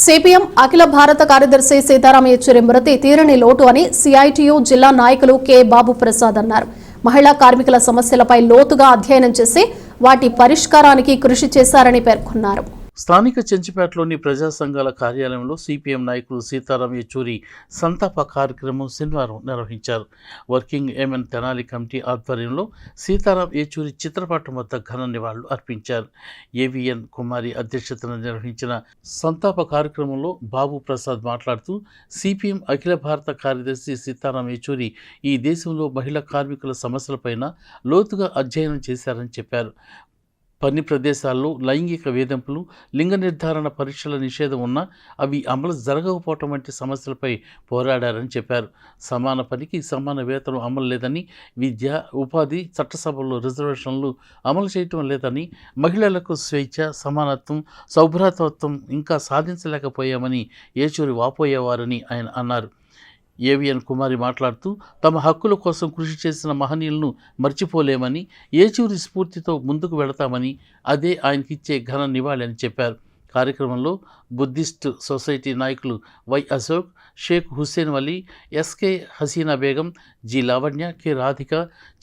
CPM అఖిల భారత కార్యదర్శి సీతారాం యెచూరి మృతి తీరని లోటు అని సిఐటియు జిల్లా నాయకులు కె బాబు ప్రసాద్ అన్నారు. మహిళా కార్మికుల సమస్యలపై లోతుగా అధ్యయనం చేసి వాటి పరిష్కారానికి కృషి చేశారని పేర్కొన్నారు. స్థానిక చెంచుపేటలోని ప్రజా సంఘాల కార్యాలయంలో సిపిఎం నాయకులు సీతారాం యెచూరి సంతాప కార్యక్రమం శనివారం నిర్వహించారు. వర్కింగ్ ఎంఎన్ తెనాలి కమిటీ ఆధ్వర్యంలో సీతారాం యెచూరి చిత్రపటం వద్ద ఘన నివాళులు అర్పించారు. ఏవిఎన్ కుమారి అధ్యక్షతన నిర్వహించిన సంతాప కార్యక్రమంలో బాబు ప్రసాద్ మాట్లాడుతూ సిపిఎం అఖిల భారత కార్యదర్శి సీతారాం యెచూరి ఈ దేశంలో మహిళా కార్మికుల సమస్యలపైన లోతుగా అధ్యయనం చేశారని చెప్పారు. పని ప్రదేశాల్లో లైంగిక వేధింపులు, లింగ నిర్ధారణ పరీక్షల నిషేధం ఉన్నా అవి అమలు జరగకపోవటం వంటి సమస్యలపై పోరాడారని చెప్పారు. సమాన పనికి సమాన వేతనం అమలు లేదని, విద్య, ఉపాధి, చట్టసభల్లో రిజర్వేషన్లు అమలు చేయటం లేదని, మహిళలకు స్వేచ్ఛ, సమానత్వం, సౌభ్రాతత్వం ఇంకా సాధించలేకపోయామని యెచూరి వాపోయేవారని ఆయన అన్నారు. ఏవిఎన్ కుమారి మాట్లాడుతూ తమ హక్కుల కోసం కృషి చేసిన మహనీయులను మర్చిపోలేమని, యెచూరి స్ఫూర్తితో ముందుకు వెళతామని, అదే ఆయనకిచ్చే ఘన నివాళి అని చెప్పారు. కార్యక్రమంలో బుద్ధిస్ట్ సొసైటీ నాయకులు Y Ashok, Sheikh Hussain Wali, SK Haseena Begum, G Lavanya, K Radhika,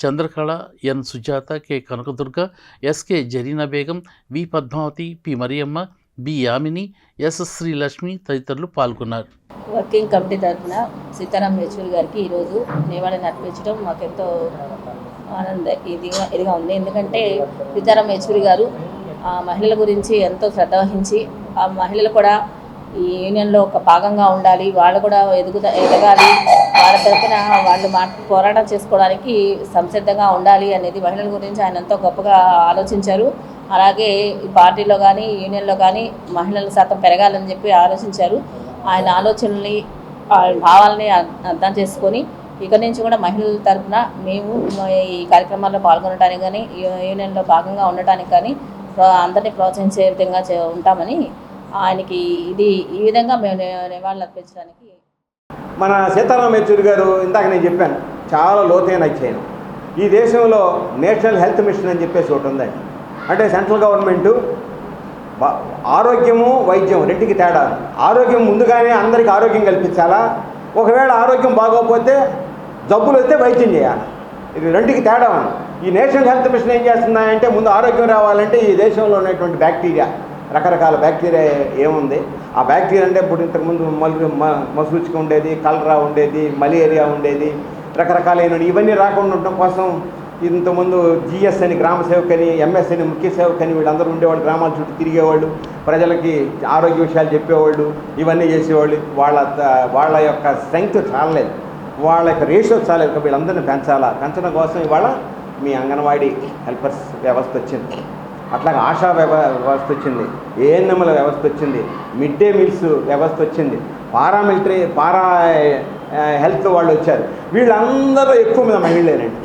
Chandrakala, N Sujatha, K Kanakadurga, SK Zareena Begum, V Padmavathi, P Mariyamma, B Yamini, S Srilakshmi తదితరులు పాల్గొన్నారు. వర్కింగ్ కమిటీ తరఫున సీతారాం యెచూరి గారికి ఈరోజు నివాళులు అర్పించడం మాకెంతో ఇదిగా ఉంది. ఎందుకంటే సీతారాం యెచూరి గారు ఆ మహిళల గురించి ఎంతో శ్రద్ధ వహించి ఆ మహిళలు కూడా ఈ యూనియన్లో ఒక భాగంగా ఉండాలి, వాళ్ళు కూడా ఎదగాలి, వాళ్ళ తరఫున వాళ్ళు పోరాటం చేసుకోవడానికి సంసిద్ధంగా ఉండాలి అనేది మహిళల గురించి ఆయన ఎంతో గొప్పగా ఆలోచించారు. అలాగే ఈ పార్టీలో కానీ యూనియన్లో కానీ మహిళల శాతం పెరగాలని చెప్పి ఆలోచించారు. ఆయన ఆలోచనల్ని భావాలని అర్థం చేసుకొని ఇక నుంచి కూడా మహిళల తరఫున మేము ఈ కార్యక్రమాల్లో పాల్గొనడానికి కానీ యూనియన్లో భాగంగా ఉండటానికి కానీ అందరినీ ప్రోత్సహించే విధంగా ఉంటామని ఆయనకి ఈ విధంగా మేము నివాళులు అర్పించడానికి. మన సీతారాం యెచూరి గారు ఇందాక నేను చెప్పాను, చాలా లోతైన అధ్యయనం. ఈ దేశంలో నేషనల్ హెల్త్ మిషన్ అని చెప్పేసి ఒకటి ఉందండి. అంటే సెంట్రల్ గవర్నమెంటు ఆరోగ్యము వైద్యం రెండుకి తేడా. ఆరోగ్యం ముందుగానే అందరికీ ఆరోగ్యం కల్పించాలా, ఒకవేళ ఆరోగ్యం బాగోకపోతే జబ్బులు వస్తే వైద్యం చేయాలి. ఇది రెండుకి తేడా ఉంది. ఈ నేషనల్ హెల్త్ మిషన్ ఏం చేస్తున్నాయంటే ముందు ఆరోగ్యం రావాలంటే ఈ దేశంలో ఉన్నటువంటి బ్యాక్టీరియా, రకరకాల బ్యాక్టీరియా ఏముంది, ఆ బ్యాక్టీరియా అంటే ఇప్పుడు ఇంతకుముందు మసూచిక ఉండేది, కలరా ఉండేది, మలేరియా ఉండేది, రకరకాలైన ఇవన్నీ రాకుండా ఉండటం కోసం ఇంతకుముందు జిఎస్ అని గ్రామ సేవకని, ఎంఎస్ అని ముఖ్య సేవకని వీళ్ళందరూ ఉండేవాళ్ళు. గ్రామాల చుట్టూ తిరిగేవాళ్ళు, ప్రజలకి ఆరోగ్య విషయాలు చెప్పేవాళ్ళు, ఇవన్నీ చేసేవాళ్ళు. వాళ్ళ యొక్క స్ట్రెంగ్త్ చాలలేదు, వాళ్ళ యొక్క రేషియో చాలేదు. వీళ్ళందరినీ పెంచడం కోసం ఇవాళ మీ అంగన్వాడీ హెల్పర్స్ వ్యవస్థ వచ్చింది, అట్లాగే ఆశా వ్యవస్థ వచ్చింది, ఏఎన్ఎంల వ్యవస్థ వచ్చింది, మిడ్ డే మీల్స్ వ్యవస్థ వచ్చింది, పారా హెల్త్ వాళ్ళు వచ్చారు. వీళ్ళందరూ ఎక్కువ మీద మహిళలేనండి.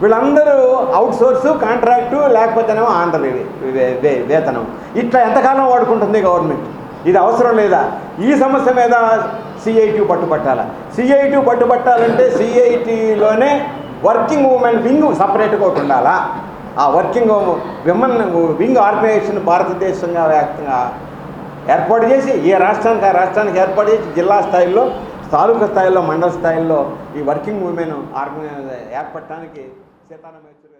వీళ్ళందరూ అవుట్ సోర్సు, కాంట్రాక్టు, లేకపోతేనేమో ఆంధ్ర వేతనం. ఇట్లా ఎంతకాలం వాడుకుంటుంది గవర్నమెంట్? ఇది అవసరం లేదా? ఈ సమస్య మీద సిఐటి పట్టుబట్టాలి. సిఐటి పట్టుబట్టాలంటే సిఐటిలోనే వర్కింగ్ ఉమెన్ వింగ్ సపరేట్గా ఒకటి ఉండాలా. ఆ వర్కింగ్ విమెన్ వింగ్ ఆర్గనైజేషన్ భారతదేశంగా వ్యాప్తంగా ఏర్పాటు చేసి ఏ రాష్ట్రానికి ఆ రాష్ట్రానికి ఏర్పాటు చేసి జిల్లా స్థాయిలో, తాలూకా స్థాయిలో, మండల స్థాయిలో ఈ వర్కింగ్ ఉమెన్ ఆర్గనైజ్ ఏర్పడటానికి సీతారాం యెచూరి